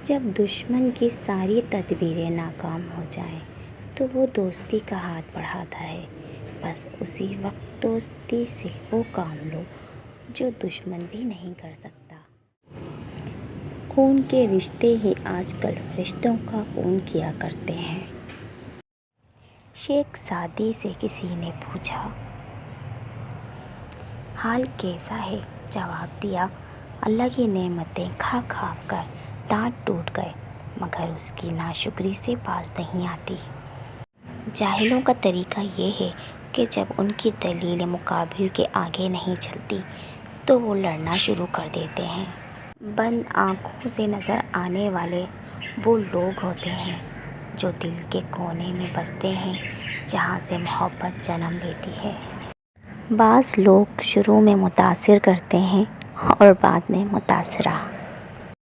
जब दुश्मन की सारी तदबीरें नाकाम हो जाएं, तो वो दोस्ती का हाथ बढ़ाता है। बस उसी वक्त दोस्ती से वो काम लो जो दुश्मन भी नहीं कर सकता। खून के रिश्ते ही आजकल रिश्तों का खून किया करते हैं। शेख सादी से किसी ने पूछा, हाल कैसा है? जवाब दिया, अल्लाह की नेमतें खा खा कर दांत टूट गए, मगर उसकी नाशुक्री से बाज नहीं आती। जाहिलों का तरीका ये है कि जब उनकी दलील मुकाबिल के आगे नहीं चलती तो वो लड़ना शुरू कर देते हैं। बंद आँखों से नज़र आने वाले वो लोग होते हैं जो दिल के कोने में बसते हैं, जहाँ से मोहब्बत जन्म लेती है। बाज़ लोग शुरू में मुतासिर करते हैं और बाद में मुतासरा।